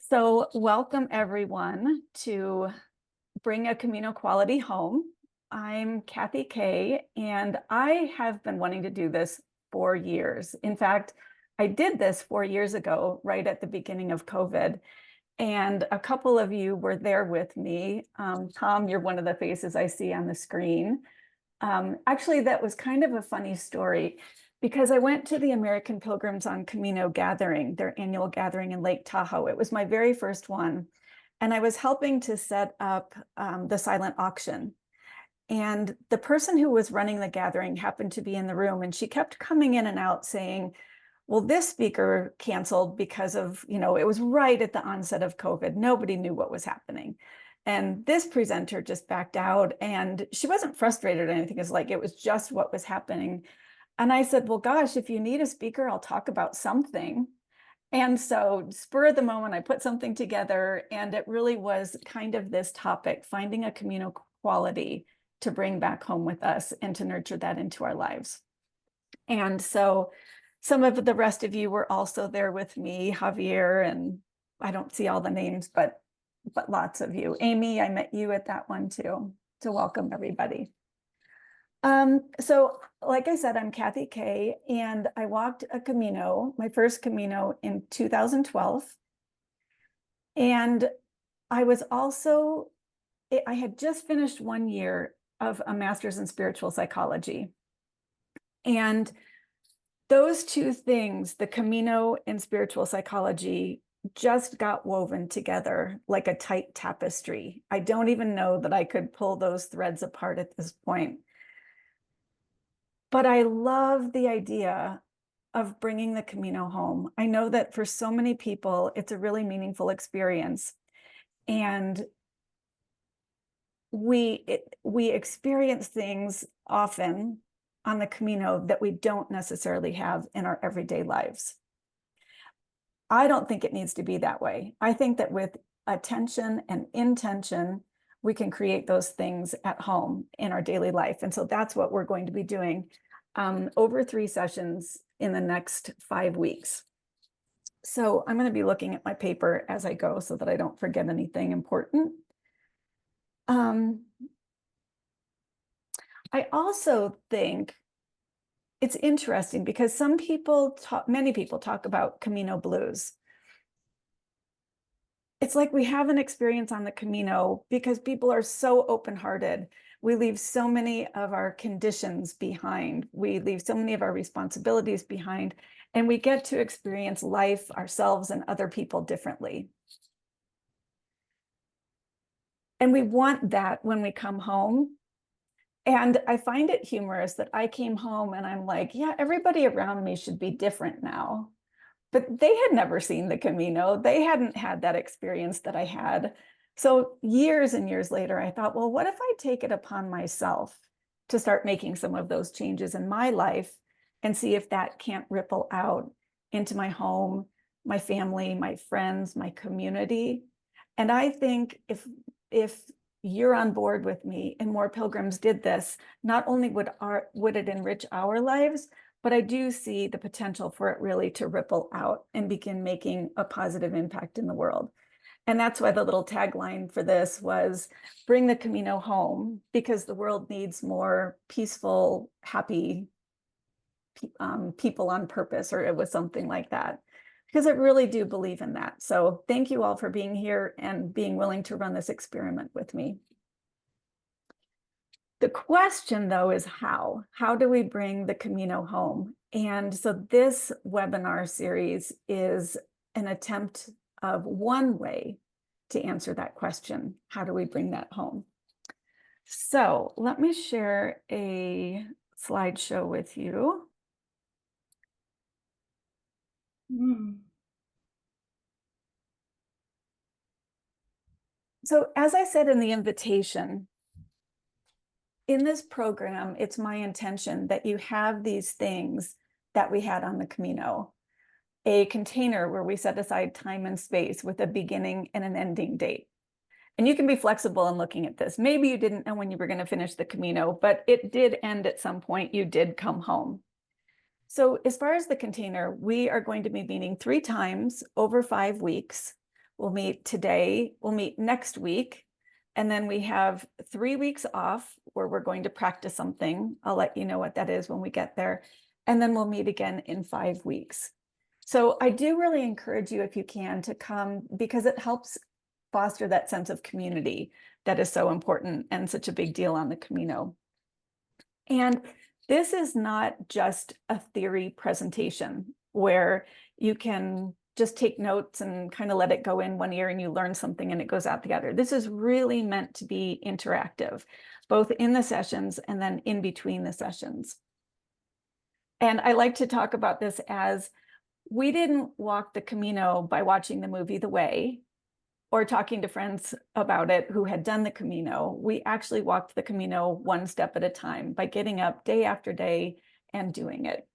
So welcome everyone to Bring a Camino Quality Home. I'm Kathy Kay, and I have been wanting to do this for years. In fact, I did this 4 years ago, right at the beginning of COVID. And a couple of you were there with me. Tom, you're one of the faces I see on the screen. Actually, that was kind of a funny story because I went to the American Pilgrims on Camino gathering, their annual gathering in Lake Tahoe. It was my very first one. And I was helping to set up the silent auction. And the person who was running the gathering happened to be in the room, and she kept coming in and out saying, well, this speaker canceled because of, it was right at the onset of COVID. Nobody knew what was happening. And this presenter just backed out, and she wasn't frustrated or anything. It's like, it was just what was happening. And I said, well, gosh, if you need a speaker, I'll talk about something. And so spur of the moment, I put something together, and it really was kind of this topic, finding a Camino quality to bring back home with us and to nurture that into our lives. And so some of the rest of you were also there with me, Javier, and I don't see all the names, but lots of you. Amy, I met you at that one too. So welcome everybody. So like I said, I'm Kathy Kay, and I walked a Camino, my first Camino in 2012. And I had just finished 1 year of a master's in spiritual psychology. And those two things, the Camino and spiritual psychology, just got woven together like a tight tapestry. I don't even know that I could pull those threads apart at this point. But I love the idea of bringing the Camino home. I know that for so many people, it's a really meaningful experience. And we experience things often on the Camino that we don't necessarily have in our everyday lives. I don't think it needs to be that way. I think that with attention and intention, we can create those things at home in our daily life. And so that's what we're going to be doing over 3 sessions in the next 5 weeks. So I'm going to be looking at my paper as I go so that I don't forget anything important. I also think it's interesting because many people talk about Camino blues. It's like we have an experience on the Camino because people are so open-hearted. We leave so many of our conditions behind. We leave so many of our responsibilities behind, and we get to experience life, ourselves, and other people differently. And we want that when we come home. And I find it humorous that I came home and I'm like, yeah, everybody around me should be different now. But they had never seen the Camino. They hadn't had that experience that I had. So years and years later, I thought, well, what if I take it upon myself to start making some of those changes in my life and see if that can't ripple out into my home, my family, my friends, my community. And I think if you're on board with me and more pilgrims did this, not only would it enrich our lives, but I do see the potential for it really to ripple out and begin making a positive impact in the world. And that's why the little tagline for this was bring the Camino home, because the world needs more peaceful, happy people on purpose, or it was something like that, because I really do believe in that. So thank you all for being here and being willing to run this experiment with me. The question, though, is how? How do we bring the Camino home? And so this webinar series is an attempt of one way to answer that question. How do we bring that home? So let me share a slideshow with you. So as I said in the invitation, in this program, it's my intention that you have these things that we had on the Camino, a container where we set aside time and space with a beginning and an ending date. And you can be flexible in looking at this. Maybe you didn't know when you were going to finish the Camino, but it did end at some point. You did come home. So as far as the container, we are going to be meeting 3 times over 5 weeks. We'll meet today, we'll meet next week, and then we have 3 weeks off where we're going to practice something. I'll let you know what that is when we get there. And then we'll meet again in 5 weeks. So I do really encourage you, if you can, to come, because it helps foster that sense of community that is so important and such a big deal on the Camino. And this is not just a theory presentation where you can just take notes and kind of let it go in one ear and you learn something and it goes out the other. This is really meant to be interactive, both in the sessions and then in between the sessions. And I like to talk about this as, we didn't walk the Camino by watching the movie The Way or talking to friends about it who had done the Camino. We actually walked the Camino one step at a time by getting up day after day and doing it.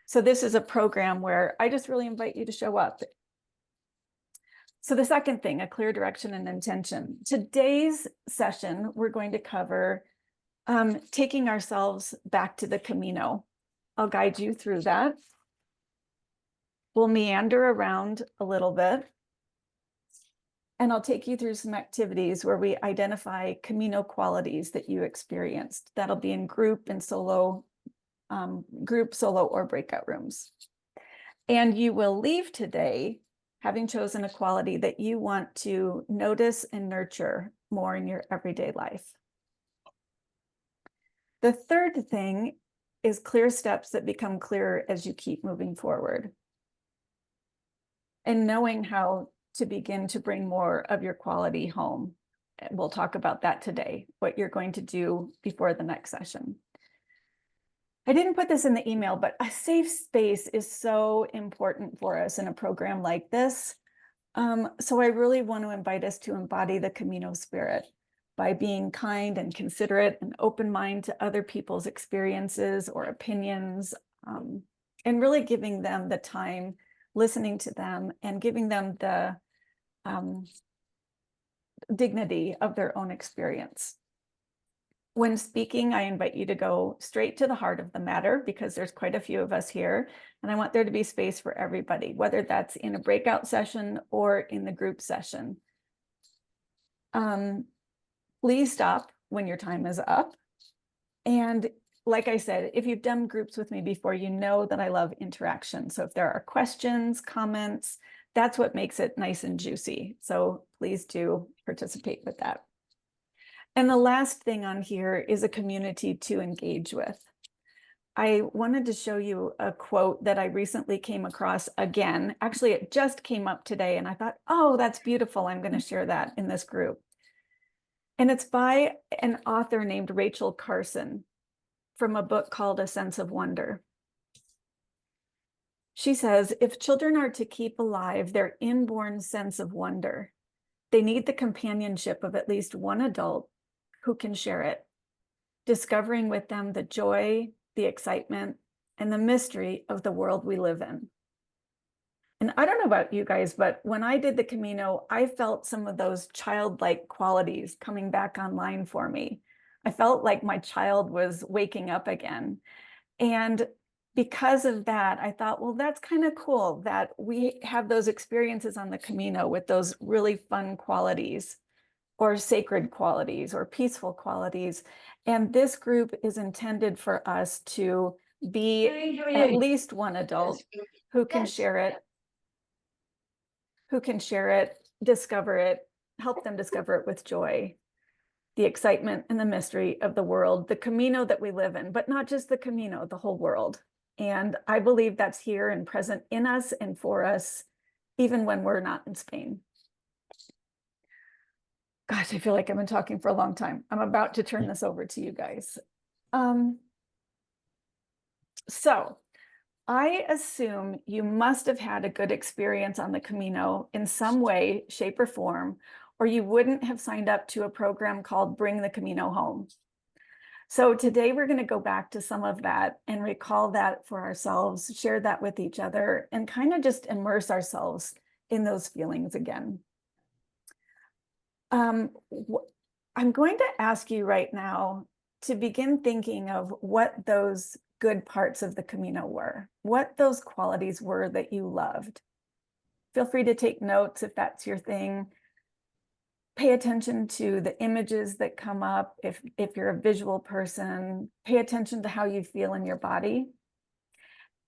So this is a program where I just really invite you to show up. So the second thing, a clear direction and intention. Today's session, we're going to cover taking ourselves back to the Camino. I'll guide you through that. We'll meander around a little bit. And I'll take you through some activities where we identify Camino qualities that you experienced. That'll be in group and solo, solo, or breakout rooms. And you will leave today having chosen a quality that you want to notice and nurture more in your everyday life. The third thing is clear steps that become clearer as you keep moving forward. And knowing how to begin to bring more of your quality home. We'll talk about that today, what you're going to do before the next session. I didn't put this in the email, but a safe space is so important for us in a program like this. So I really want to invite us to embody the Camino spirit by being kind and considerate and open mind to other people's experiences or opinions, and really giving them the time, listening to them, and giving them the dignity of their own experience. When speaking, I invite you to go straight to the heart of the matter, because there's quite a few of us here, and I want there to be space for everybody, whether that's in a breakout session or in the group session. Please stop when your time is up. And like I said, if you've done groups with me before, you know that I love interaction. So if there are questions, comments, that's what makes it nice and juicy. So please do participate with that. And the last thing on here is a community to engage with. I wanted to show you a quote that I recently came across again. Actually, it just came up today and I thought, oh, that's beautiful. I'm going to share that in this group. And it's by an author named Rachel Carson from a book called A Sense of Wonder. She says, if children are to keep alive their inborn sense of wonder, they need the companionship of at least one adult who can share it, discovering with them the joy, the excitement, and the mystery of the world we live in. And I don't know about you guys, but when I did the Camino, I felt some of those childlike qualities coming back online for me. I felt like my child was waking up again. And because of that, I thought, well, that's kind of cool that we have those experiences on the Camino with those really fun qualities or sacred qualities or peaceful qualities. And this group is intended for us to be at least one adult who can share it, discover it, help them discover it with joy, the excitement and the mystery of the world, the Camino that we live in, but not just the Camino, the whole world. And I believe that's here and present in us and for us, even when we're not in Spain. Gosh, I feel like I've been talking for a long time. I'm about to turn this over to you guys. So I assume you must have had a good experience on the Camino in some way, shape, or form, or you wouldn't have signed up to a program called Bring the Camino Home. So today we're going to go back to some of that and recall that for ourselves, share that with each other, and kind of just immerse ourselves in those feelings again. I'm going to ask you right now to begin thinking of what those good parts of the Camino were, what those qualities were that you loved. feel free to take notes if that's your thing. Pay attention to the images that come up. If you're a visual person, pay attention to how you feel in your body.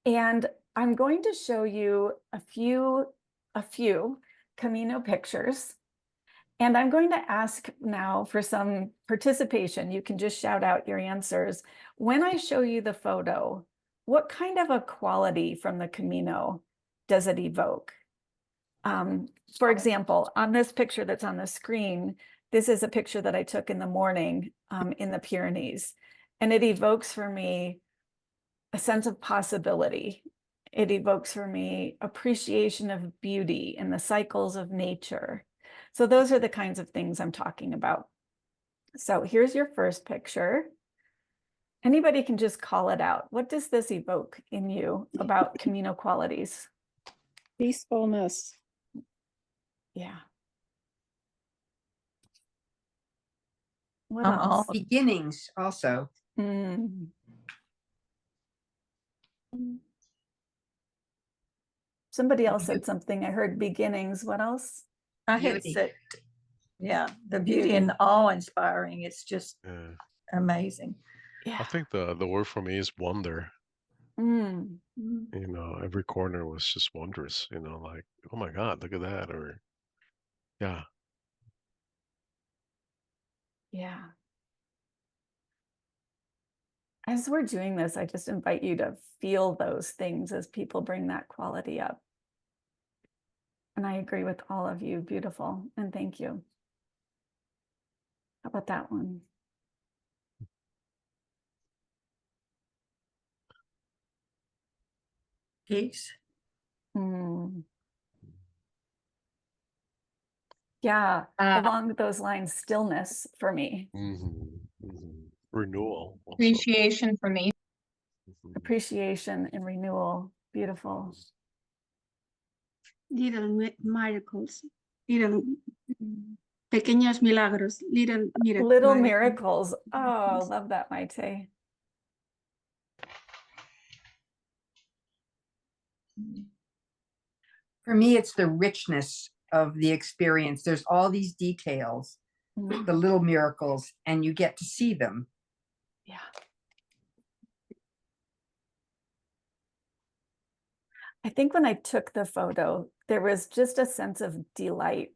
And I'm going to show you a few Camino pictures. And I'm going to ask now for some participation. You can just shout out your answers. When I show you the photo, what kind of a quality from the Camino does it evoke? For example, on this picture that's on the screen, this is a picture that I took in the morning in the Pyrenees. And it evokes for me a sense of possibility. It evokes for me appreciation of beauty and the cycles of nature. So those are the kinds of things I'm talking about. So here's your first picture. Anybody can just call it out. What does this evoke in you about Camino qualities? Peacefulness. Yeah. What else? Beginnings also. Mm. Somebody else said something. I heard beginnings. What else? I had Beauty. said, yeah, the beauty and awe-inspiring. It's just amazing. Yeah. I think the word for me is wonder. Mm. You know, every corner was just wondrous. You know, like, oh my God, look at that, or yeah. Yeah. As we're doing this, I just invite you to feel those things as people bring that quality up. And I agree with all of you. Beautiful. And thank you. How about that one? Peace. Mm. Yeah, along those lines, stillness for me. Renewal. Also. Appreciation for me. Appreciation and renewal. Beautiful. Little miracles. Little pequeños milagros. Little miracles. Little miracles. Oh, love that, Maite. For me, it's the richness of the experience. There's all these details, the little miracles, and you get to see them. Yeah. I think when I took the photo, there was just a sense of delight.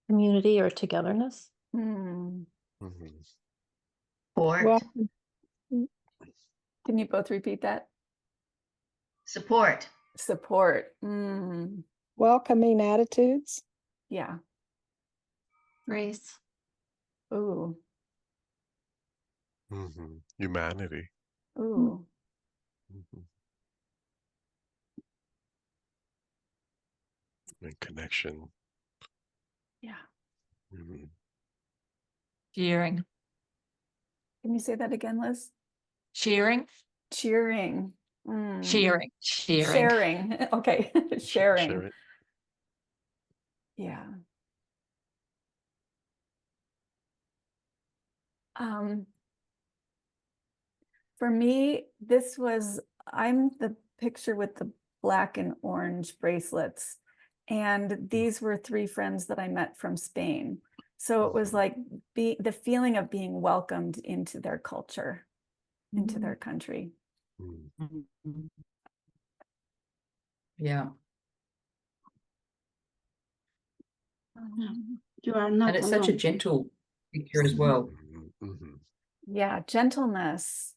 Community or togetherness. Support. Well, Can you both repeat that? Support. Support. welcoming attitudes. Yeah. Grace. Ooh. Humanity. Ooh. And connection. Yeah. Cheering. Can you say that again, Liz? Cheering. Cheering. Cheering. Sharing. Okay. Sharing. Share it. Yeah. For me, I'm the picture with the black and orange bracelets. And these were 3 friends that I met from Spain. So it was like the feeling of being welcomed into their culture, into their country. Yeah. You are not And it's alone. such a gentle picture as well. Yeah, gentleness.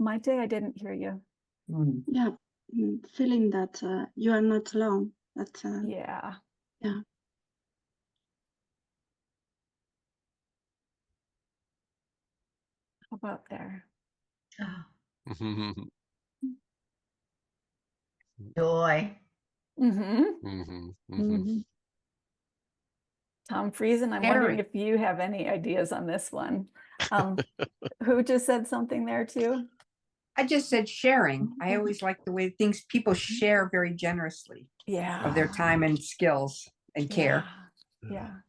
Maite, I didn't hear you. Yeah, feeling that you are not alone. That Yeah. yeah. How about there? Joy. Tom Friesen, I'm wondering if you have any ideas on this one. Who just said something there too? I just said sharing. I always like the way things people share very generously Yeah. of their time and skills and care. Yeah.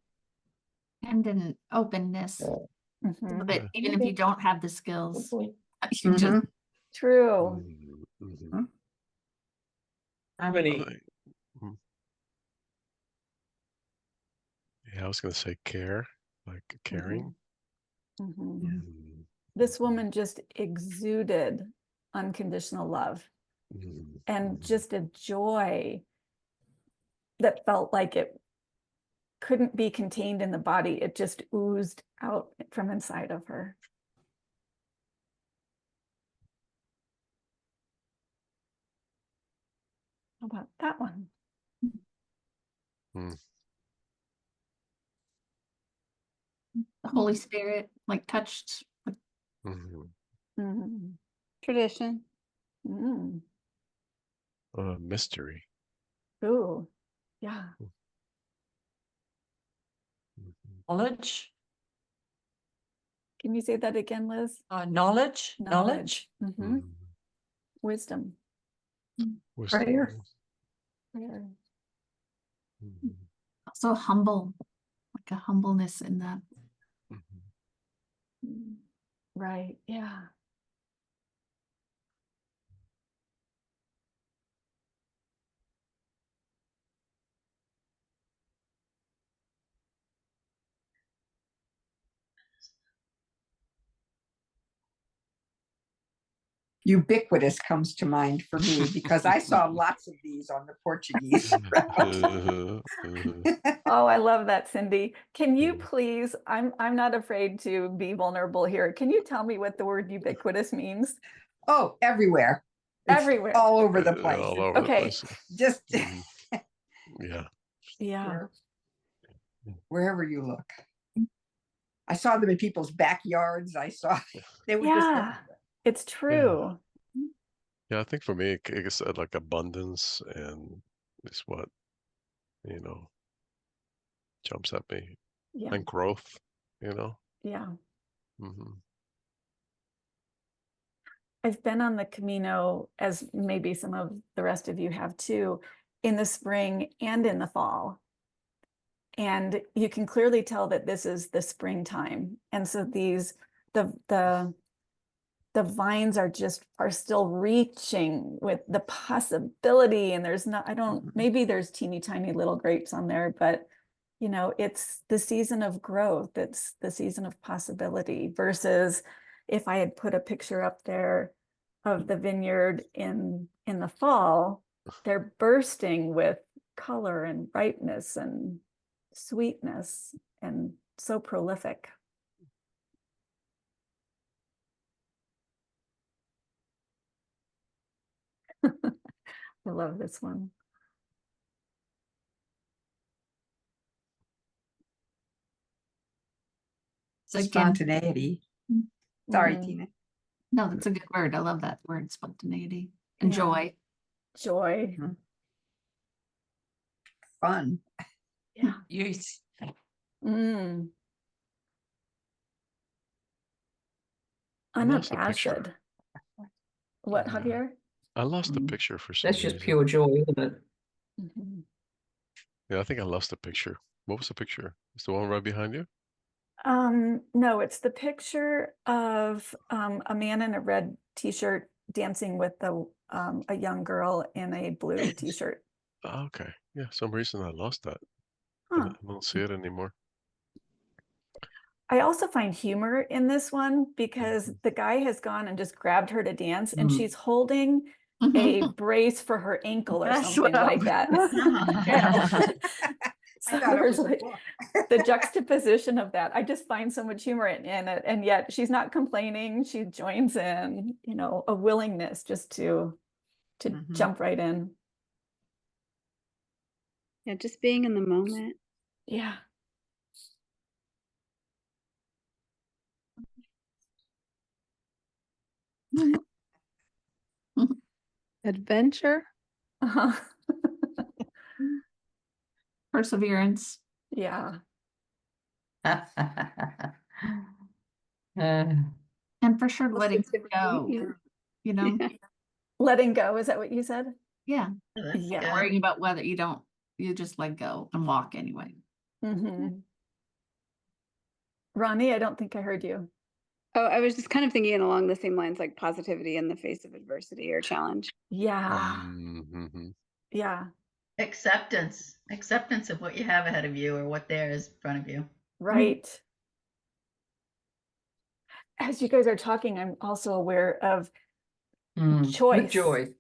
And an openness a Mhm. little bit, even if you don't have the skills. You just Mhm. True. Mhm. How many? Like, mm. Yeah, I was gonna say care, like caring. Mhm. Mhm. This woman just exuded unconditional love Mhm. and Mhm. just a joy that felt like it couldn't be contained in the body. It just oozed out from inside of her. How about that one? Mm. the Holy Spirit like touched. Mhm. Mhm. Tradition. Mm. Mystery. Ooh, yeah. Mhm. Knowledge, Can you say that again, Liz? knowledge. Mhm. Mhm. Wisdom. Wisdom. Prayer. Prayer. Mhm. Also humble, like a humbleness in that. Mhm. Mm. Right, yeah. Ubiquitous comes to mind for me because I saw lots of these on the Portuguese route. Oh, I love that, Cindy. Can you Mm. please, I'm not afraid to be vulnerable here. Can you tell me what the word ubiquitous means? Oh, everywhere. It's Everywhere. all over the place. All over the Okay. place. Just Mhm. Yeah. Yeah. wherever you look. I saw them in people's backyards. I saw they were just Yeah. everywhere. It's true. Yeah, I think for me, it's like abundance and it's what, you know, jumps at me. Yeah. And growth, you know. Yeah. Hmm. I've been on the Camino, as maybe some of the rest of you have too, in the spring and in the fall. And you can clearly tell that this is the springtime. And so the vines are still reaching with the possibility, and there's not, maybe there's teeny tiny little grapes on there, but it's the season of growth. It's the season of possibility versus if I had put a picture up there of the vineyard in the fall, they're bursting with color and ripeness and sweetness and so prolific. I love this one. So again, Spontaneity. Sorry, Mhm. Tina. no, that's a good word. I love that word, spontaneity and Yeah. joy. Joy. Fun. Yeah. Yes. Mm. I lost the picture. Unabashed. What, Yeah. Javier? I lost the picture for some That's just reason. pure joy, isn't it? Mhm. Yeah, I think I lost the picture. What was the picture? It's the one right behind you? No, it's the picture of a man in a red t-shirt dancing with a young girl in a blue t-shirt. Oh, okay. Yeah, some reason I lost that. Huh. I don't see it anymore. I also find humor in this one because the guy has gone and just grabbed her to dance, and she's holding a brace for her ankle or That's something what like that. So I thought it there's was a like book. the juxtaposition of that. I just find so much humor in it, and yet she's not complaining. She joins in, a willingness just to Mhm. jump right in. Yeah, just being in the moment. Yeah. Adventure. Uh-huh. Perseverance. Yeah. And for sure letting Positivity. go. Yeah. you know? Letting go, is that what you said? Yeah, That's Yeah. good. worrying about whether you just let go and walk anyway. Ronnie, I don't think I heard you. Oh, I was just kind of thinking along the same lines, like positivity in the face of adversity or challenge. Yeah. Mhm. Yeah. Acceptance of what you have ahead of you or what there is in front of you. Right. As you guys are talking, I'm also aware of choice. With joy.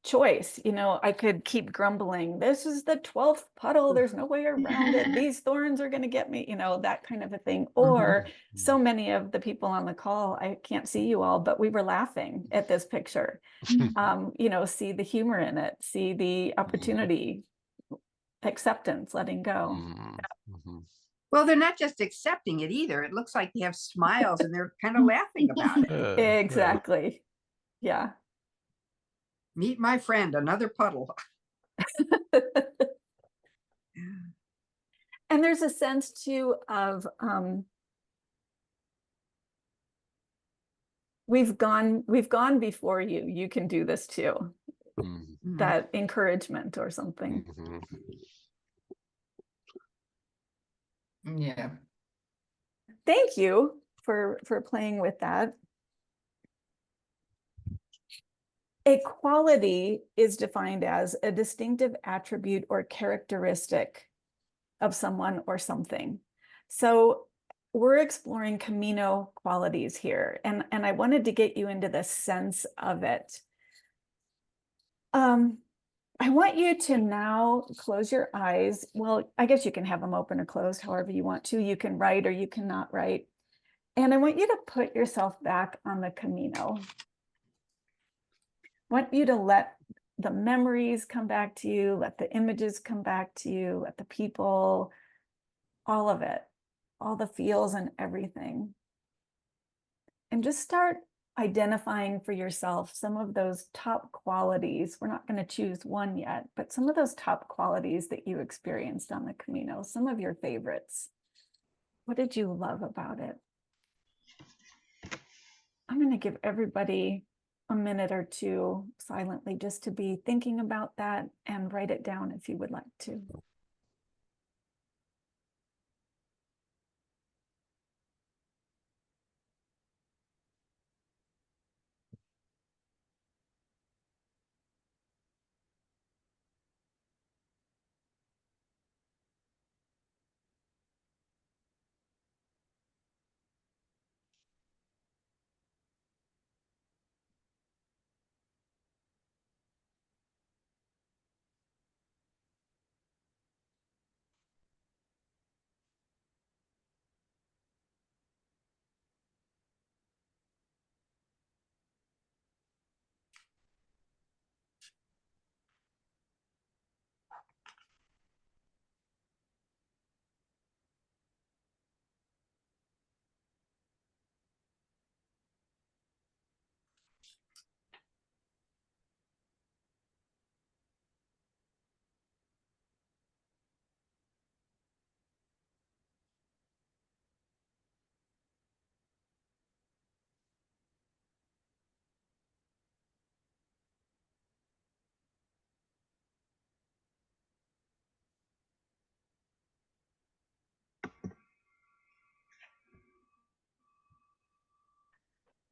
Choice. You know, I could keep grumbling. This is the 12th puddle. There's no way around it. These thorns are going to get me, you know, that kind of a thing. Or so many of the people on the call, I can't see you all, but we were laughing at this picture. You know, see the humor in it, see the opportunity, acceptance, letting go. Mhm. Well, they're not just accepting it either. It looks like they have smiles and they're kind of laughing about it. Yeah, Exactly. Yeah. Meet my friend, another puddle. And there's a sense too of we've gone before you. You can do this too. Mhm. That encouragement or something. Mhm. Yeah. Thank you for playing with that. A quality is defined as a distinctive attribute or characteristic of someone or something. So we're exploring Camino qualities here, and I wanted to get you into the sense of it. I want you to now close your eyes. Well, I guess you can have them open or closed, however you want to. You can write or you cannot write. And I want you to put yourself back on the Camino. I want you to let the memories come back to you, let the images come back to you, let the people, all of it, all the feels and everything. And just start identifying for yourself some of those top qualities. We're not going to choose one yet, but some of those top qualities that you experienced on the Camino, some of your favorites. What did you love about it? I'm going to give everybody a minute or two silently just to be thinking about that and write it down if you would like to.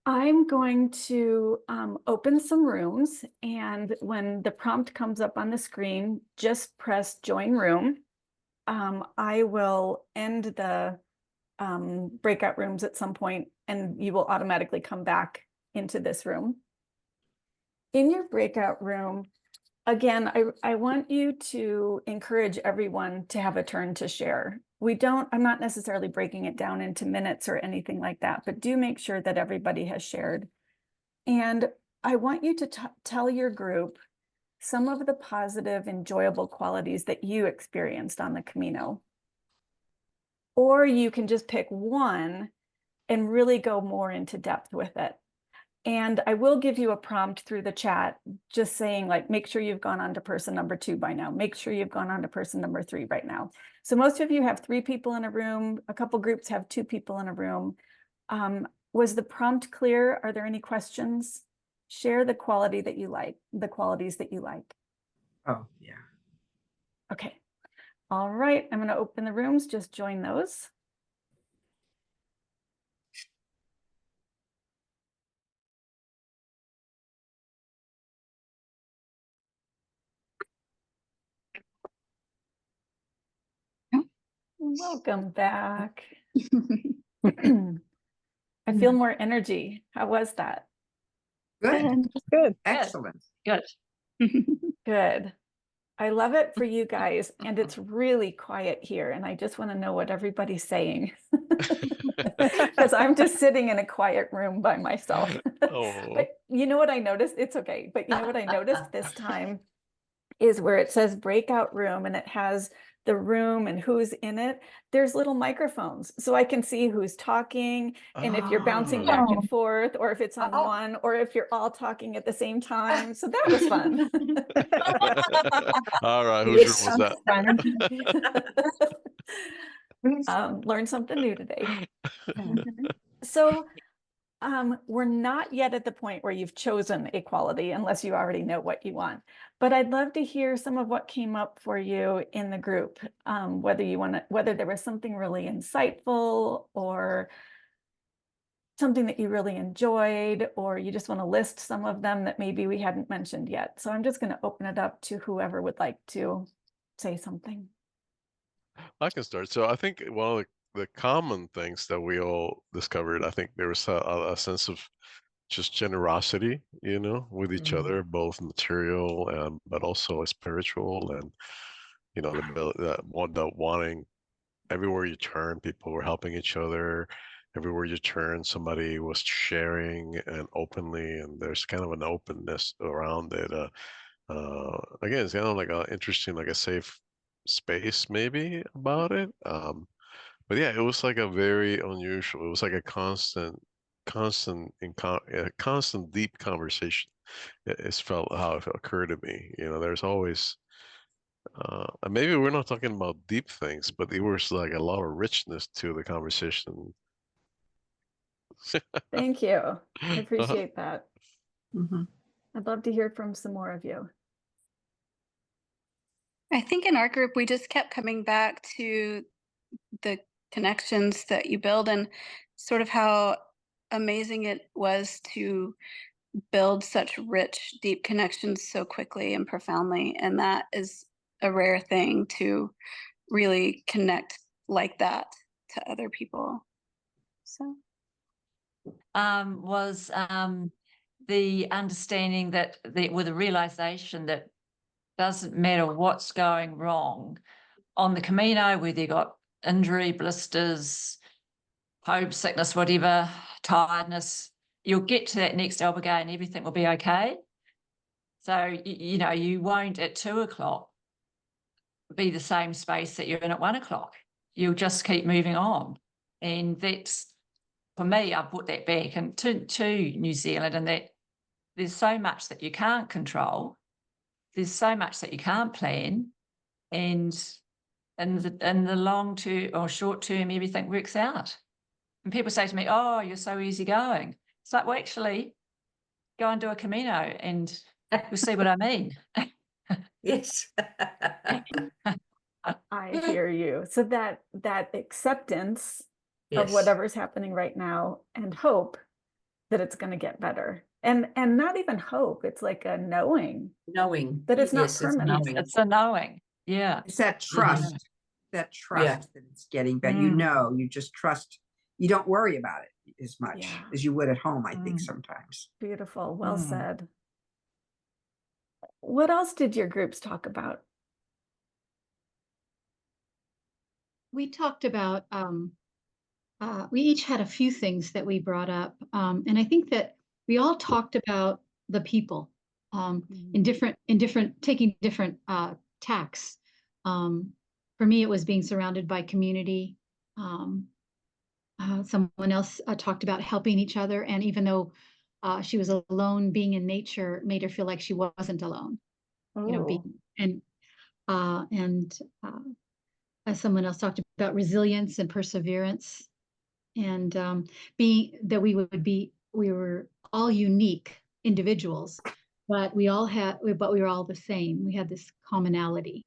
I'm going to open some rooms, and when the prompt comes up on the screen, just press join room. I will end the breakout rooms at some point, and you will automatically come back into this room. In your breakout room, again, I want you to encourage everyone to have a turn to share. I'm not necessarily breaking it down into minutes or anything like that, but do make sure that everybody has shared. And I want you to tell your group some of the positive, enjoyable qualities that you experienced on the Camino. Or you can just pick one and really go more into depth with it. And I will give you a prompt through the chat, just saying, like, make sure you've gone on to person number 2 by now. Make sure you've gone on to person number 3 right now. So most of you have 3 people in a room. A couple groups have 2 people in a room. Was the prompt clear? Are there any questions? Share the qualities that you like. Oh, yeah. Okay. All right. I'm going to open the rooms. Just join those. Welcome back. I feel more energy. How was that? Good. Good. Excellent. Good. Good. I love it for you guys. And it's really quiet here. And I just want to know what everybody's saying. Because I'm just sitting in a quiet room by myself. Oh, But you know what I noticed? It's okay. But you know what I noticed this time is where it says breakout room and it has the room and who's in it. There's little microphones. So I can see who's talking and if you're bouncing back and forth or if it's on one or if you're all talking at the same time. So that was fun. all right. Whose room was that? Learned something new today. So we're not yet at the point where you've chosen a quality unless you already know what you want. But I'd love to hear some of what came up for you in the group, whether there was something really insightful or something that you really enjoyed, or you just want to list some of them that maybe we hadn't mentioned yet. So I'm just going to open it up to whoever would like to say something. I can start. So I think one of the common things that we all discovered, I think there was a sense of just generosity, with each other, both material but also spiritual, and the wanting everywhere you turn, people were helping each other. Everywhere you turn, somebody was sharing and openly, and there's kind of an openness around it. Again, it's kind of like a interesting, like a safe space maybe about it. But yeah, it was like a very unusual. It was like a constant deep conversation. It's felt how it occurred to me. There's always, and maybe we're not talking about deep things, but there was like a lot of richness to the conversation. Thank you. I Uh-huh. appreciate that. I'd love to hear from some more of you. I think in our group, we just kept coming back to the connections that you build and sort of how amazing it was to build such rich, deep connections so quickly and profoundly. And that is a rare thing, to really connect like that to other people. So was the understanding that with the realization that doesn't matter what's going wrong on the Camino, whether you got injury, blisters, homesickness, whatever, tiredness, you'll get to that next albergate and everything will be okay. So, you won't at 2 o'clock be the same space that you're in at 1 o'clock. You'll just keep moving on. And that's, for me, I put that back to New Zealand, and that there's so much that you can't control. There's so much that you can't plan. And in the long term or short term, everything works out. And people say to me, oh, you're so easygoing. It's like, well, actually, go and do a Camino and you'll see what I mean. Yes. I hear you. So that acceptance of Yes. whatever's happening right now and hope that it's going to get better. And not even hope, it's like a knowing Knowing that it's not yes, it's permanent. knowing. It's a knowing. Yeah. It's that trust, that it's getting better. You just trust. You don't worry about it as much as you would at home, I think, sometimes. Beautiful. Well said. What else did your groups talk about? We talked about, we each had a few things that we brought up. And I think that we all talked about the people in different, taking different tacks. For me, it was being surrounded by community. Someone else talked about helping each other. And even though she was alone, being in nature made her feel like she wasn't alone. Someone else talked about resilience and perseverance. and we were all unique individuals, but we were all the same. We had this commonality.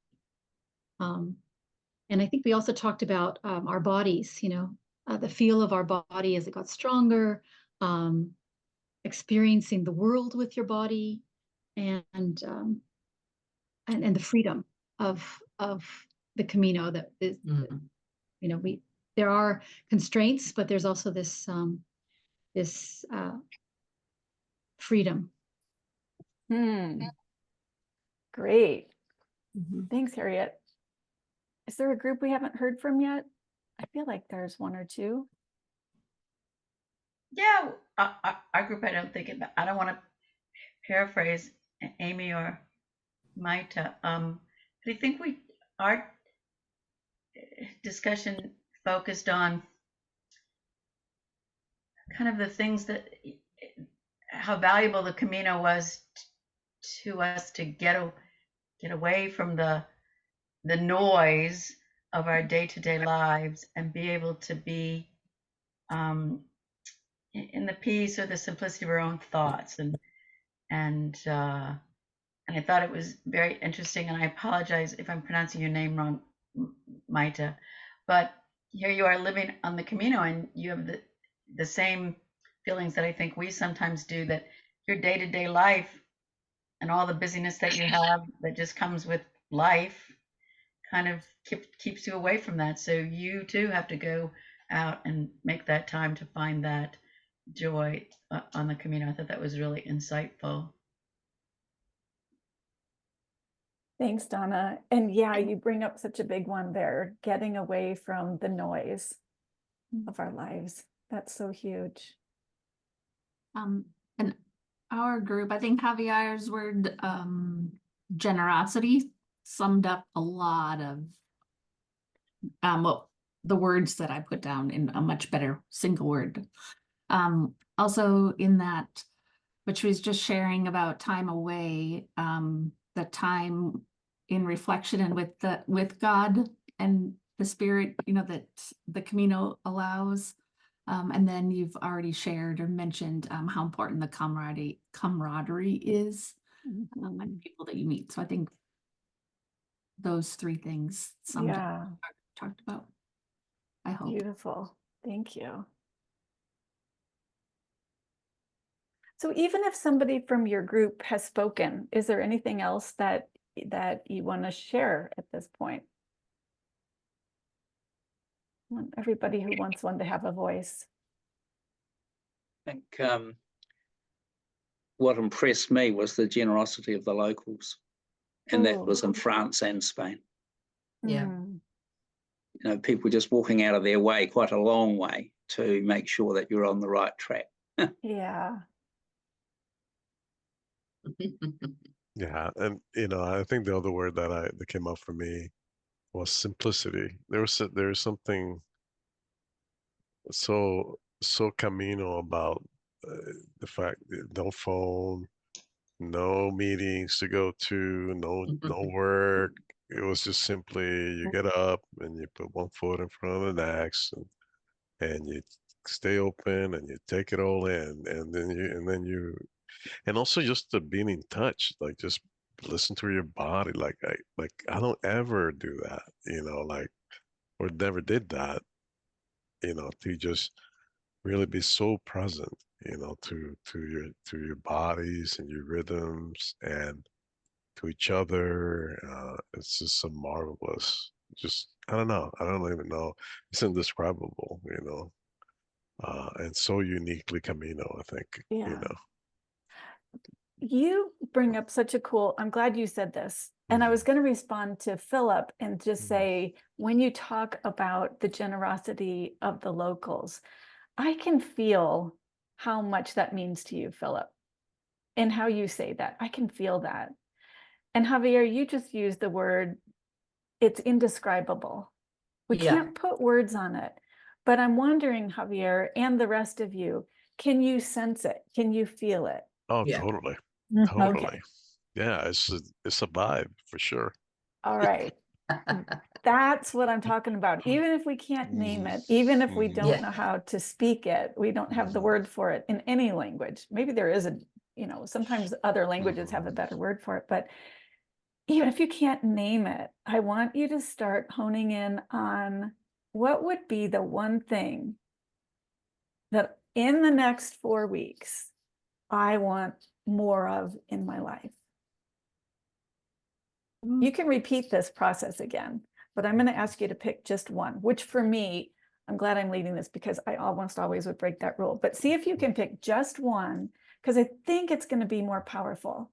And I think we also talked about our bodies, the feel of our body as it got stronger, experiencing the world with your body, and the freedom of the Camino. That is, there are constraints, but there's also this freedom. Great. Thanks, Harriet. Is there a group we haven't heard from yet? I feel like there's one or two. Yeah, our group, I don't want to paraphrase Amy or Maita. But I think our discussion focused on kind of the things how valuable the Camino was to us to get away from the noise of our day-to-day lives and be able to be in the peace or the simplicity of our own thoughts. And I thought it was very interesting, and I apologize if I'm pronouncing your name wrong, Maita, but here you are living on the Camino, and you have the same feelings that I think we sometimes do, that your day-to-day life and all the busyness that you have that just comes with life kind of keeps you away from that. So you too have to go out and make that time to find that joy on the Camino. I thought that was really insightful. Thanks, Donna. And yeah, you bring up such a big one there, getting away from the noise of our lives. That's so huge. And our group, I think Javier's word, generosity, summed up a lot of the words that I put down in a much better single word. Also in that, which was just sharing about time away, the time in reflection and with God and the Spirit, that the Camino allows. And then you've already shared or mentioned how important the camaraderie is, and people that you meet. So I think those three things summed up what we talked about. I hope. Beautiful. Thank you. So even if somebody from your group has spoken, is there anything else that you want to share at this point? I want everybody who wants one to have a voice. I think what impressed me was the generosity of the locals, and that was in France and Spain. Yeah. People just walking out of their way, quite a long way, to make sure that you're on the right track. Yeah. Yeah, and I think the other word that came up for me was simplicity. There's something so Camino about the fact that no phone, no meetings to go to, no work. It was just simply you get up and you put one foot in front of the next, and you stay open and you take it all in, and also just the being in touch, like just listen to your body. Like I don't ever do that, or never did that, to just really be so present, to your bodies and your rhythms and to each other. It's just so marvelous. Just I don't know. I don't even know. It's indescribable, and so uniquely Camino, I think. Yeah. You bring up such a cool, I'm glad you said this. And I was going to respond to Philip and just say, when you talk about the generosity of the locals, I can feel how much that means to you, Philip, and how you say that. I can feel that. And Javier, you just used the word, it's indescribable. We can't put words on it. But I'm wondering, Javier, and the rest of you, can you sense it? Can you feel it? Oh, totally. Totally. Okay. Yeah, it's a vibe for sure. All right. That's what I'm talking about. Even if we can't name it, even if we don't Yeah. know how to speak it, we don't have the word for it in any language. Maybe there is a, sometimes other languages have a better word for it, but even if you can't name it, I want you to start honing in on what would be the one thing that in the next 4 weeks, I want more of in my life. You can repeat this process again, but I'm going to ask you to pick just one, which for me, I'm glad I'm leading this because I almost always would break that rule. But see if you can pick just one, because I think it's going to be more powerful.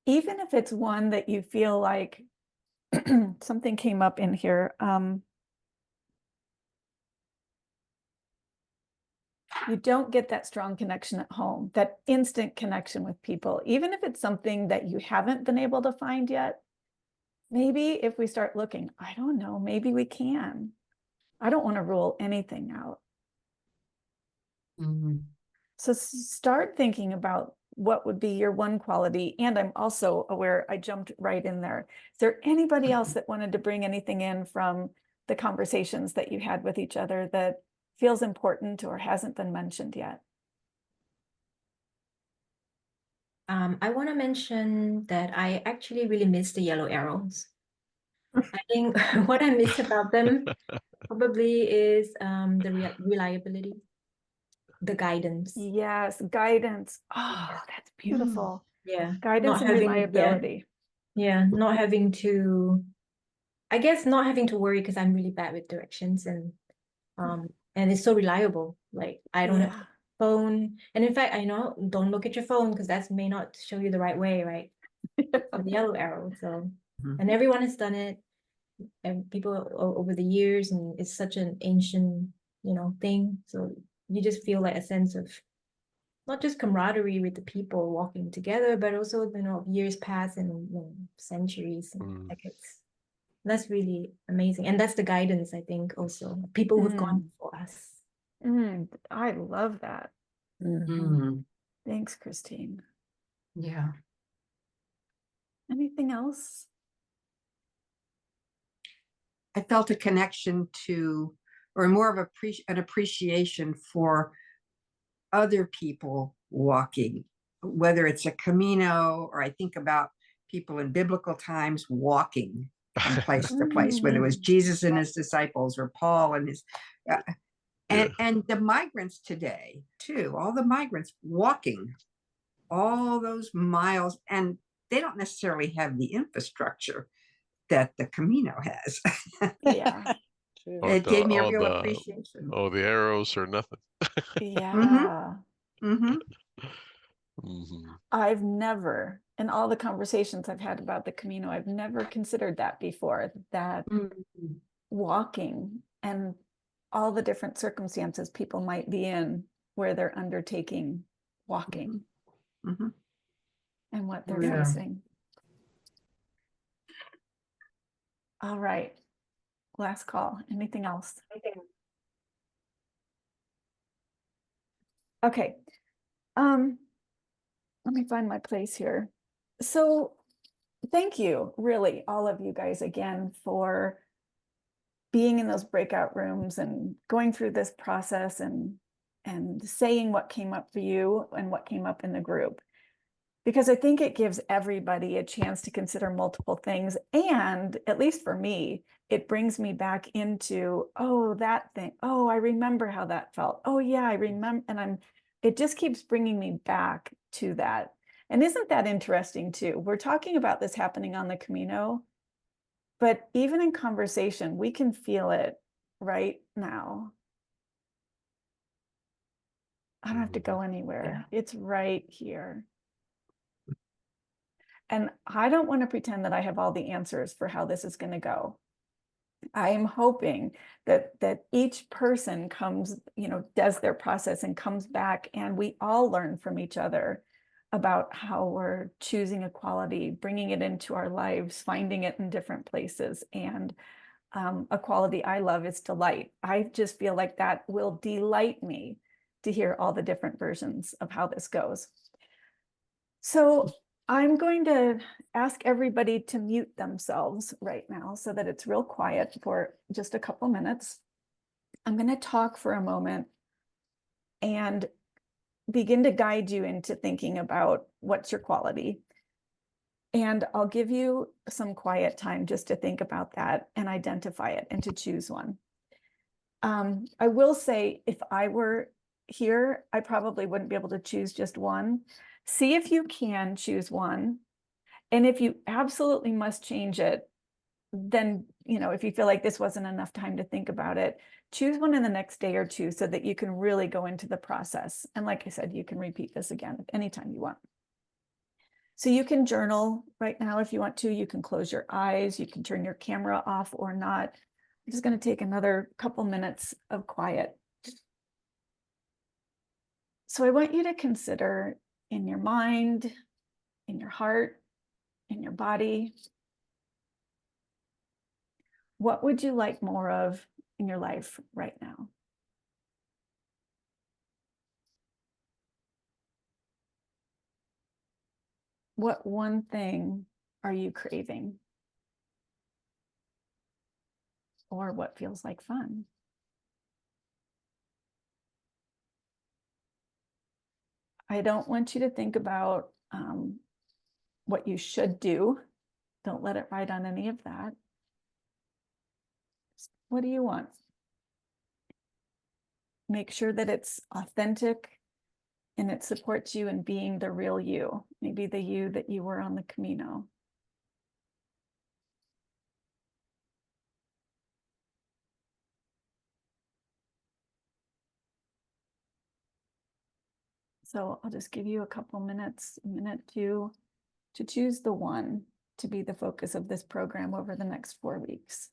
Even if it's one that you feel like something came up in here. You don't get that strong connection at home, that instant connection with people, even if it's something that you haven't been able to find yet. Maybe if we start looking, I don't know, maybe we can. I don't want to rule anything out. So start thinking about what would be your one quality. And I'm also aware I jumped right in there. Is there anybody else that wanted to bring anything in from the conversations that you had with each other that feels important or hasn't been mentioned yet? I want to mention that I actually really miss the yellow arrows. I think what I miss about them probably is the reliability, the guidance. Yes, guidance. Oh, that's beautiful. Yeah, Guidance and reliability. Yeah, not having to, I guess not having to worry because I'm really bad with directions and it's so reliable. Like I don't have phone, and in fact I know don't look at your phone because that may not show you the right way, right? The yellow arrow. So and everyone has done it, and people over the years, and it's such an ancient thing. So you just feel like a sense of not just camaraderie with the people walking together, but also years pass and centuries and decades. That's really amazing, and that's the guidance I think also people who've gone before us. I love that. Thanks, Christine. Yeah. Anything else? I felt a connection to, or more of an appreciation for other people walking, whether it's a Camino, or I think about people in biblical times walking from place to place, whether it was Jesus and his disciples or Paul and his, and the migrants today too, all the migrants walking all those miles, and they don't necessarily have the infrastructure that the Camino has. Yeah. It gave me a real appreciation. Oh, the arrows or nothing. Yeah. I've never, in all the conversations I've had about the Camino, I've never considered that before, that walking and all the different circumstances people might be in where they're undertaking walking and what they're facing. All right. Last call. Anything else? Okay. Let me find my place here. So thank you, really, all of you guys again for being in those breakout rooms and going through this process and saying what came up for you and what came up in the group. Because I think it gives everybody a chance to consider multiple things. And at least for me, it brings me back into, oh, that thing. Oh, I remember how that felt. Oh yeah, I remember. And it just keeps bringing me back to that. And isn't that interesting too? We're talking about this happening on the Camino, but even in conversation, we can feel it right now. I don't have to go anywhere. It's right here. And I don't want to pretend that I have all the answers for how this is going to go. I am hoping that each person comes, does their process and comes back, and we all learn from each other about how we're choosing equality, bringing it into our lives, finding it in different places. And a quality I love is delight. I just feel like that will delight me to hear all the different versions of how this goes. So I'm going to ask everybody to mute themselves right now so that it's real quiet for just a couple minutes. I'm going to talk for a moment and begin to guide you into thinking about what's your quality. And I'll give you some quiet time just to think about that and identify it and to choose one. I will say, if I were here, I probably wouldn't be able to choose just one. See if you can choose one. And if you absolutely must change it, then, if you feel like this wasn't enough time to think about it, choose one in the next day or two so that you can really go into the process. And like I said, you can repeat this again anytime you want. So you can journal right now if you want to. You can close your eyes. You can turn your camera off or not. I'm just going to take another couple minutes of quiet. So I want you to consider in your mind, in your heart, in your body, what would you like more of in your life right now? What one thing are you craving? Or what feels like fun? I don't want you to think about what you should do. Don't let it ride on any of that. What do you want? Make sure that it's authentic and it supports you in being the real you, maybe the you that you were on the Camino. So I'll just give you a couple minutes, a minute, two, to choose the one to be the focus of this program over the next 4 weeks.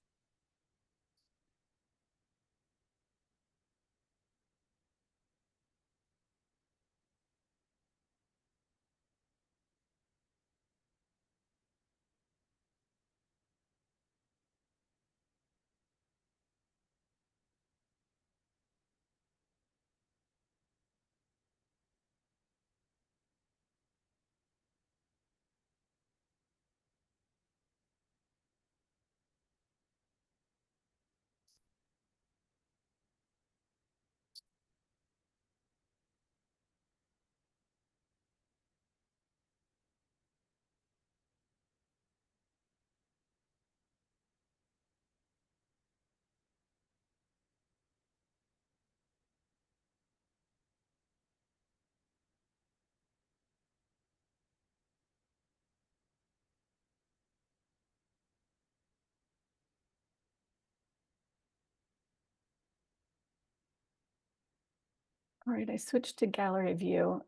All right, I switched to gallery view.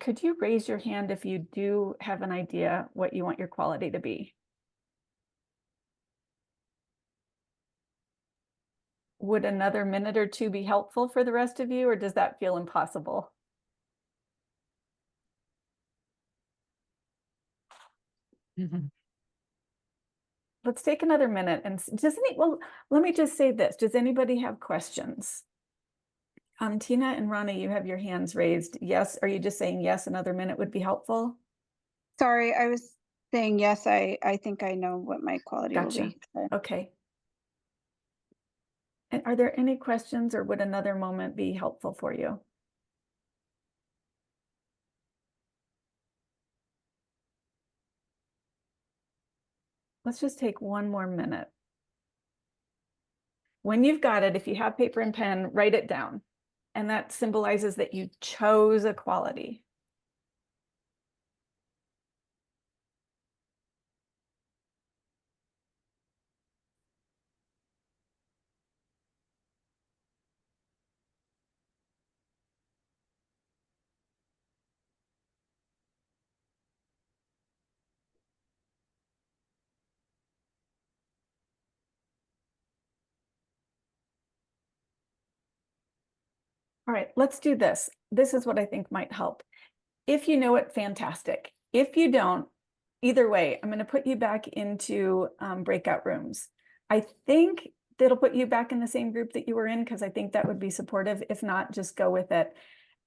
Could you raise your hand if you do have an idea what you want your quality to be? Would another minute or two be helpful for the rest of you, or does that feel impossible? Let's take another minute and well, let me just say this. Does anybody have questions? Tina and Ronnie, you have your hands raised. Yes. Are you just saying yes, another minute would be helpful? Sorry, I was saying yes, I think I know what my quality will Gotcha. be. So. Okay. And are there any questions, or would another moment be helpful for you? Let's just take one more minute. When you've got it, if you have paper and pen, write it down. And that symbolizes that you chose a quality. All right, let's do this. This is what I think might help. If you know it, fantastic. If you don't, either way, I'm going to put you back into breakout rooms. I think that'll put you back in the same group that you were in, because I think that would be supportive. If not, just go with it.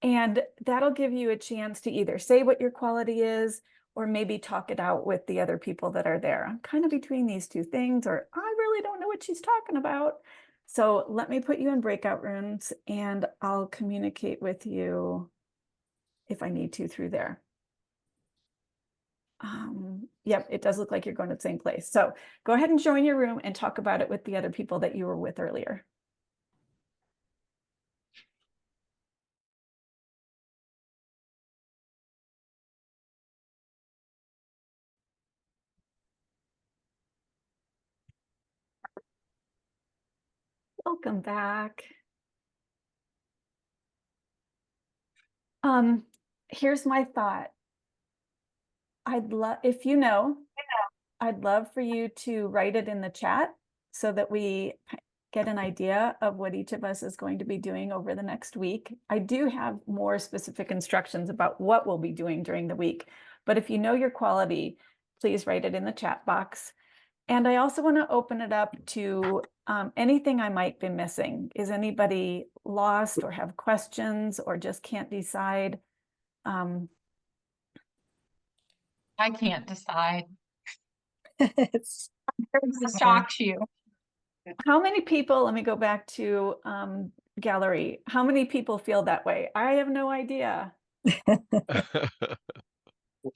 And that'll give you a chance to either say what your quality is, or maybe talk it out with the other people that are there. I'm kind of between these two things, or I really don't know what she's talking about. So let me put you in breakout rooms and I'll communicate with you if I need to through there. Yep, it does look like you're going to the same place. So go ahead and join your room and talk about it with the other people that you were with earlier. Welcome back. Here's my thought. I'd love, if you know, I'd love for you to write it in the chat so that we get an idea of what each of us is going to be doing over the next week. I do have more specific instructions about what we'll be doing during the week, but if you know your quality, please write it in the chat box. And I also want to open it up to anything I might be missing. Is anybody lost or have questions or just can't decide? I can't decide. It's It shocks you. How many people, let me go back to gallery. How many people feel that way? I have no idea.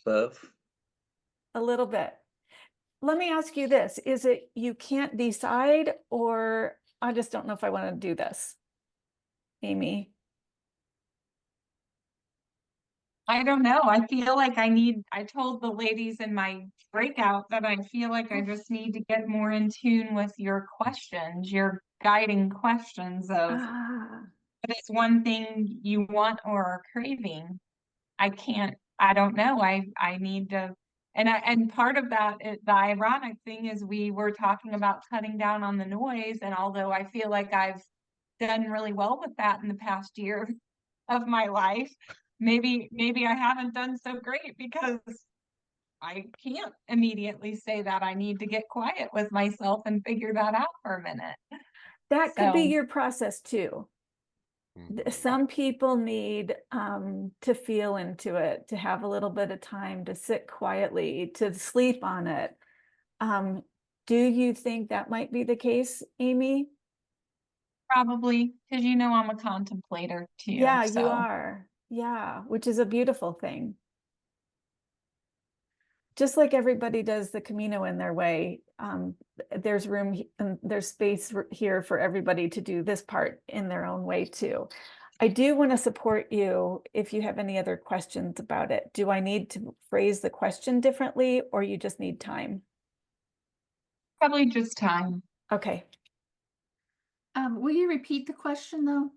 Love. A little bit. Let me ask you this. Is it you can't decide, or I just don't know if I want to do this? Amy? I don't know. I feel like I told the ladies in my breakout that I feel like I just need to get more in tune with your questions, your guiding questions of what is one thing you want or are craving. I don't know. I need to, and part of that, the ironic thing is we were talking about cutting down on the noise. And although I feel like I've done really well with that in the past year of my life, maybe I haven't done so great because I can't immediately say that. I need to get quiet with myself and figure that out for a minute. That could be So- your process too. Some people need to feel into it, to have a little bit of time to sit quietly, to sleep on it. Do you think that might be the case, Amy? Probably, because you know I'm a contemplator too. Yeah, you so. are. Yeah, which is a beautiful thing. Just like everybody does the Camino in their way, there's room and there's space here for everybody to do this part in their own way too. I do want to support you if you have any other questions about it. Do I need to phrase the question differently, or you just need time? Probably just time. Okay. Will you repeat the question though?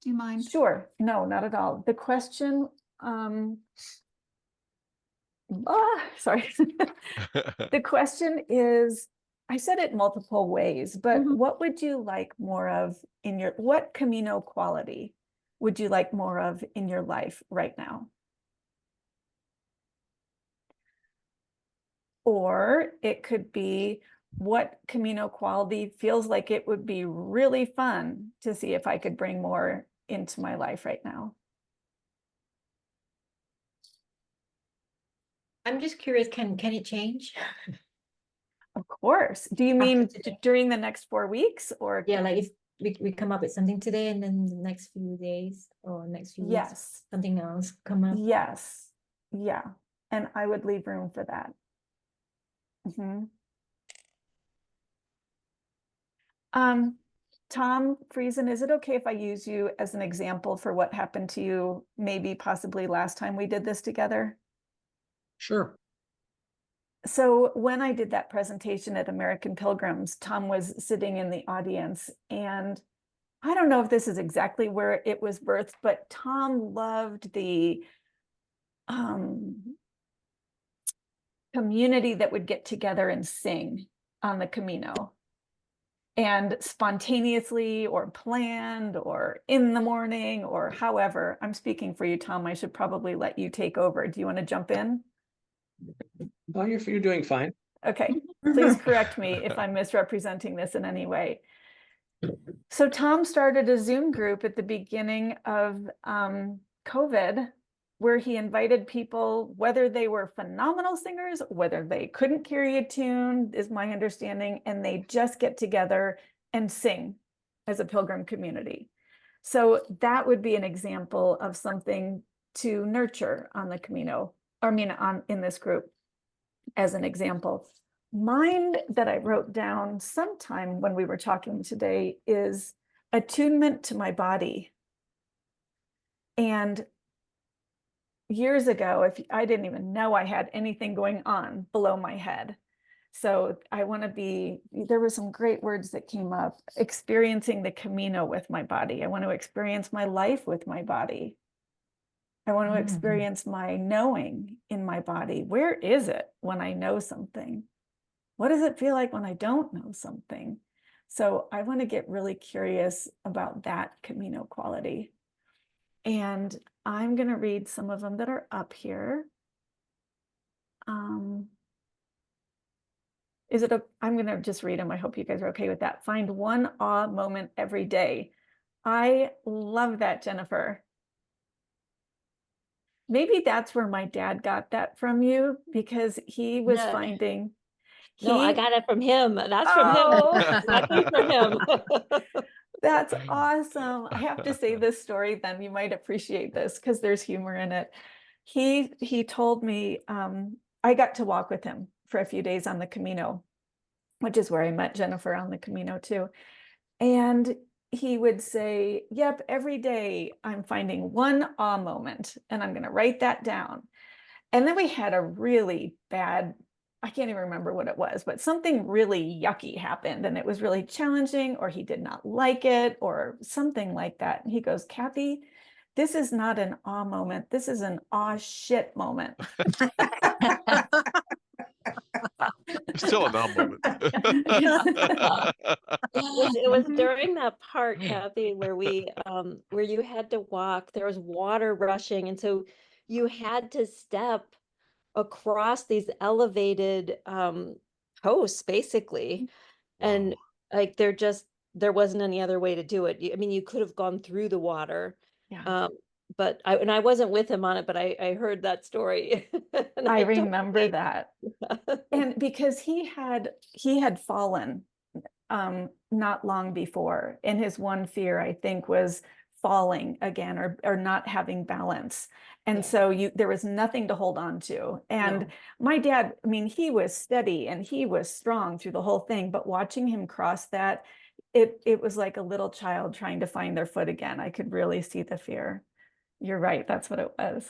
Do you mind? Sure. No, not at all. The question, sorry. The question is, I said it multiple ways, but what would you like more of in your, what Camino quality would you like more of in your life right now? Or it could be, what Camino quality feels like it would be really fun to see if I could bring more into my life right now. I'm just curious, can it change? Of course. Do you mean during the next 4 weeks, or? Yeah, like if we come up with something today and then the next few days or next few weeks, Yes. something else come up. Yes. Yeah. And I would leave room for that. Tom Friesen, is it okay if I use you as an example for what happened to you maybe possibly last time we did this together? Sure. So when I did that presentation at American Pilgrims, Tom was sitting in the audience, and I don't know if this is exactly where it was birthed, but Tom loved the community that would get together and sing on the Camino. And spontaneously or planned or in the morning or however. I'm speaking for you, Tom. I should probably let you take over. Do you want to jump in? Oh, you're doing fine. Okay, please correct me if I'm misrepresenting this in any way. So Tom started a Zoom group at the beginning of COVID where he invited people, whether they were phenomenal singers, whether they couldn't carry a tune, is my understanding, and they just get together and sing as a pilgrim community. So that would be an example of something to nurture on the Camino, or I mean, in this group, as an example. Mine that I wrote down sometime when we were talking today is attunement to my body. And years ago, if I didn't even know I had anything going on below my head. So I want to be, there were some great words that came up, experiencing the Camino with my body. I want to experience my life with my body. I want to experience my knowing in my body. Where is it when I know something? What does it feel like when I don't know something? So I want to get really curious about that Camino quality. And I'm going to read some of them that are up here. I'm going to just read them. I hope you guys are okay with that. Find one awe moment every day. I love that, Jennifer. Maybe that's where my dad got that from you, because he was No. finding. No, I got it from him. That's from Oh. him. Exactly from him. That's awesome. I have to say this story then. You might appreciate this because there's humor in it. He told me, I got to walk with him for a few days on the Camino, which is where I met Jennifer on the Camino too. And he would say, yep, every day I'm finding one awe moment and I'm going to write that down. And then we had a really bad, I can't even remember what it was, but something really yucky happened and it was really challenging, or he did not like it or something like that. And he goes, Kathy, this is not an awe moment. This is an aw shit moment. Still a now moment. It was during that part, Kathy, where where you had to walk. There was water rushing, and so you had to step across these elevated coasts, basically. And like there wasn't any other way to do it. I mean, you could have gone through the water. Yeah. But I wasn't with him on it, but I heard that story. And I totally- remember that. And because he had fallen not long before, and his one fear, I think, was falling again or not having balance. And so there was nothing to hold on to. And my dad, I mean, he was steady and he was strong through the whole thing, but watching him cross that, it was like a little child trying to find their foot again. I could really see the fear. You're right, that's what it was.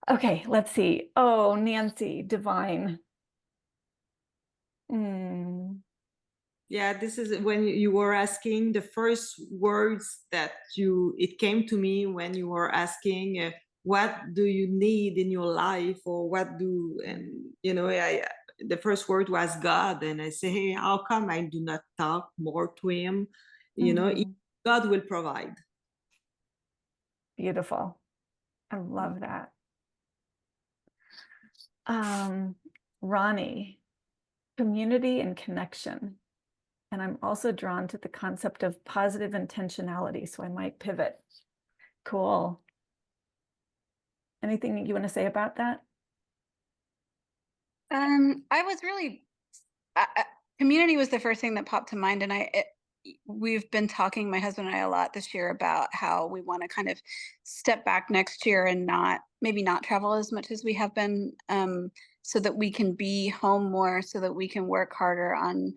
Okay, let's see. Oh, Nancy, divine. Yeah, this is when you were asking the first words that it came to me when you were asking what do you need in your life, or the first word was God, and I say, hey, how come I do not talk more to him? God will provide. Beautiful. I love that. Ronnie, community and connection. And I'm also drawn to the concept of positive intentionality, so I might pivot. Cool. Anything you want to say about that? I was really, community was the first thing that popped to mind, and we've been talking, my husband and I, a lot this year about how we want to kind of step back next year and maybe not travel as much as we have been, so that we can be home more, so that we can work harder on,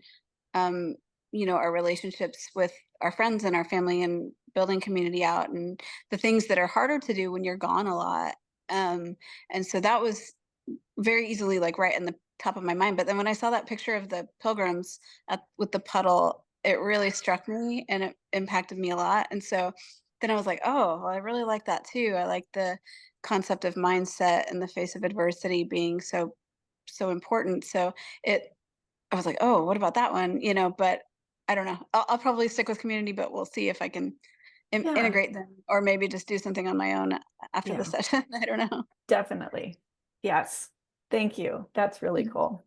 our relationships with our friends and our family, and building community out, and the things that are harder to do when you're gone a lot. And so that was very easily like right in the top of my mind. But then when I saw that picture of the pilgrims with the puddle, it really struck me and it impacted me a lot. And so then I was like, oh, well, I really like that too. I like the concept of mindset in the face of adversity being so important. So I was like, oh, what about that one? But I don't know. I'll probably stick with community, but we'll see if I can integrate them, or maybe just do something on my own after the session. I don't know. Definitely. Yes. Thank you. That's really cool.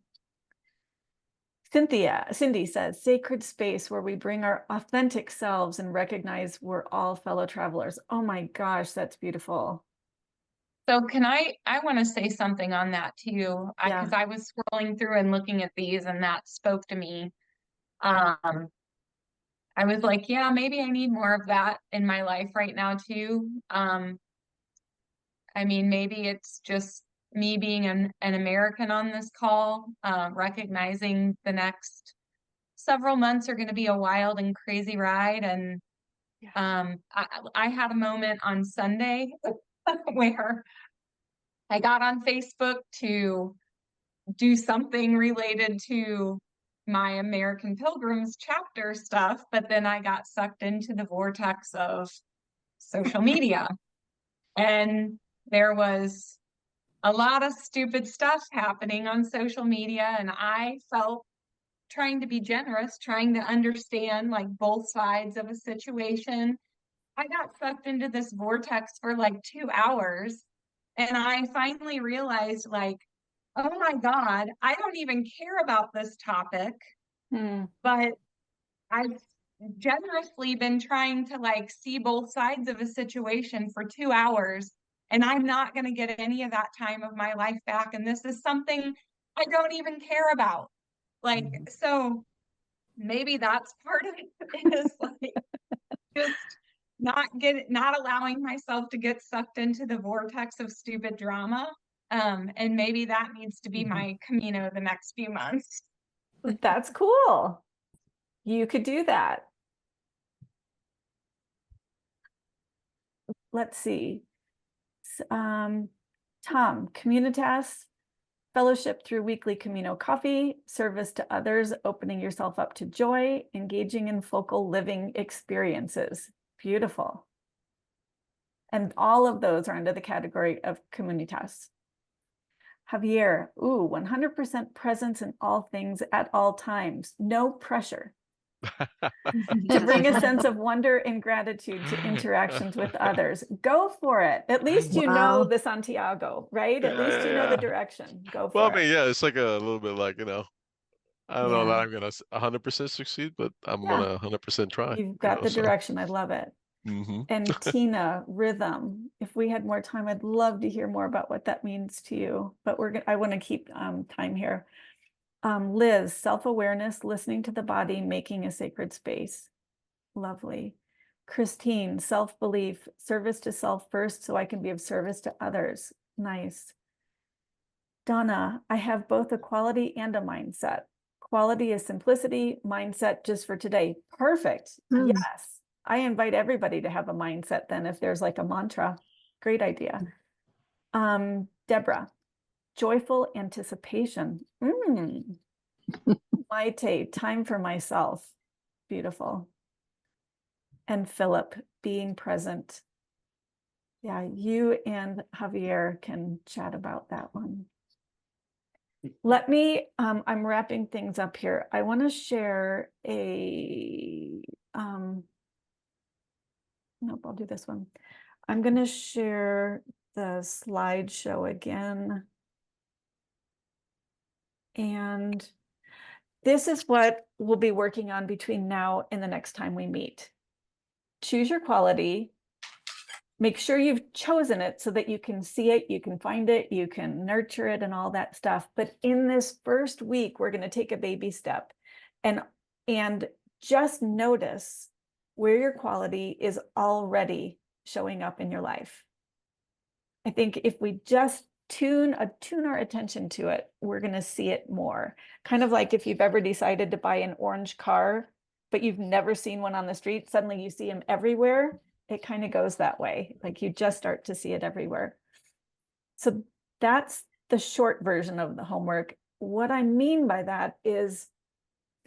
Cindy says, sacred space where we bring our authentic selves and recognize we're all fellow travelers. Oh my gosh, that's beautiful. So I want to say something on that too, Yeah. because I was scrolling through and looking at these and that spoke to me. I was like, yeah, maybe I need more of that in my life right now too. I mean, maybe it's just me being an American on this call, recognizing the next several months are going to be a wild and crazy ride. And I had a moment on Sunday where I got on Facebook to do something related to my American Pilgrims chapter stuff, but then I got sucked into the vortex of social media. And there was a lot of stupid stuff happening on social media, and I felt trying to be generous, trying to understand like both sides of a situation. I got sucked into this vortex for like 2 hours, and I finally realized like, oh my God, I don't even care about this topic, but I've generously been trying to like see both sides of a situation for 2 hours, and I'm not going to get any of that time of my life back. And this is something I don't even care about. Like, so maybe that's part of it is like just not allowing myself to get sucked into the vortex of stupid drama. And maybe that needs to be my Camino the next few months. That's cool. You could do that. Let's see. Tom, Communitas, fellowship through weekly Camino coffee, service to others, opening yourself up to joy, engaging in focal living experiences. Beautiful. And all of those are under the category of Communitas. Javier, 100% presence in all things at all times, no pressure. To bring a sense of wonder and gratitude to interactions with others. Go for it. At least you know the Santiago, right? At least you know the direction. Go for Well, it. I mean, yeah, it's like a little bit like, I don't know that I'm gonna 100% succeed, but I'm gonna 100% try. You've got the direction. I love it. Mm-hmm. And Tina, rhythm. If we had more time, I'd love to hear more about what that means to you. But I want to keep time here. Liz, self-awareness, listening to the body, making a sacred space. Lovely. Christine, self-belief, service to self first so I can be of service to others. Nice. Donna, I have both a quality and a mindset. Quality is simplicity, mindset just for today. Perfect. Yes. I invite everybody to have a mindset then if there's like a mantra. Great idea. Deborah, joyful anticipation. Maite, time for myself. Beautiful. And Philip, being present. Yeah, you and Javier can chat about that one. Let me, I'm wrapping things up here. I want to share nope, I'll do this one. I'm going to share the slideshow again. And this is what we'll be working on between now and the next time we meet. Choose your quality. Make sure you've chosen it so that you can see it, you can find it, you can nurture it and all that stuff. But in this first week, we're going to take a baby step and just notice where your quality is already showing up in your life. I think if we just tune our attention to it, we're going to see it more. Kind of like if you've ever decided to buy an orange car, but you've never seen one on the street, suddenly you see them everywhere. It kind of goes that way. Like you just start to see it everywhere. So that's the short version of the homework. What I mean by that is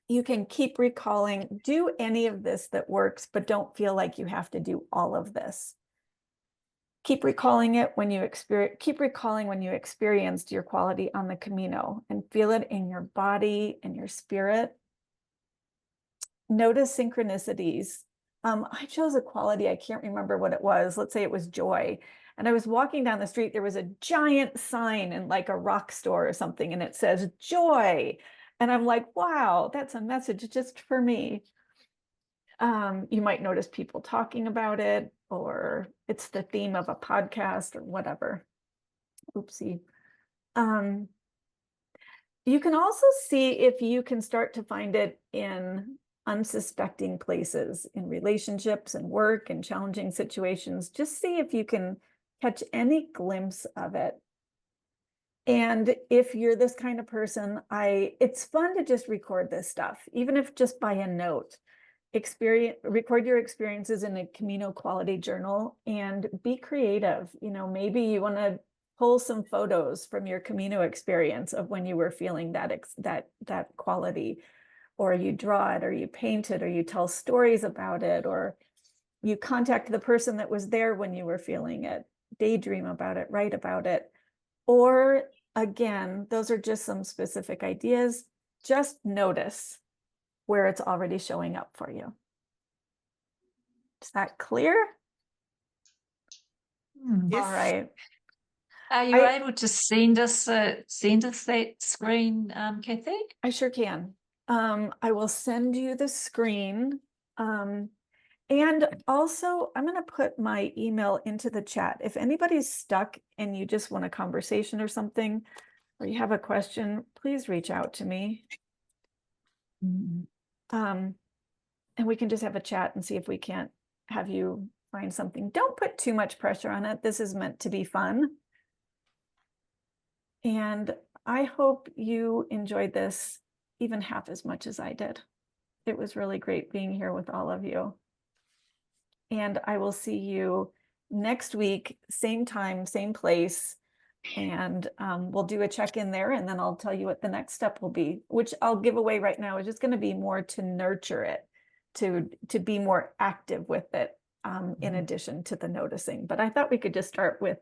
you can keep recalling, do any of this that works, but don't feel like you have to do all of this. Keep recalling it when you experienced your quality on the Camino and feel it in your body and your spirit. Notice synchronicities. I chose a quality, I can't remember what it was. Let's say it was joy. And I was walking down the street, there was a giant sign in like a rock store or something, and it says joy. And I'm like, wow, that's a message just for me. You might notice people talking about it, or it's the theme of a podcast or whatever. Oopsie. You can also see if you can start to find it in unsuspecting places, in relationships and work and challenging situations. Just see if you can catch any glimpse of it. And if you're this kind of person, it's fun to just record this stuff, even if just by a note. Record your experiences in a Camino quality journal and be creative. You know, maybe you want to pull some photos from your Camino experience of when you were feeling that quality, or you draw it, or you paint it, or you tell stories about it, or you contact the person that was there when you were feeling it, daydream about it, write about it. Or again, those are just some specific ideas. Just notice where it's already showing up for you. Is that clear? Yes. All right. Are you able to send us that screen, Kathy? I sure can. I will send you the screen. And also, I'm going to put my email into the chat. If anybody's stuck and you just want a conversation or something, or you have a question, please reach out to me. And we can just have a chat and see if we can't have you find something. Don't put too much pressure on it. This is meant to be fun. And I hope you enjoyed this even half as much as I did. It was really great being here with all of you. And I will see you next week, same time, same place. And we'll do a check-in there, and then I'll tell you what the next step will be, which I'll give away right now. Is just going to be more to nurture it, to be more active with it, in addition to the noticing. But I thought we could just start with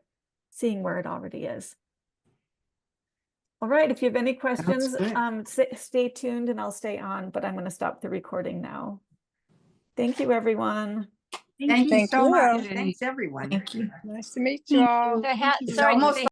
seeing where it already is. All right, if you have any questions, stay tuned and I'll stay on, but I'm going to stop the recording now. Thank you, everyone. Thank you so much. you. Thanks, everyone. Thank you. Nice to meet you all. So how, It's sorry, almost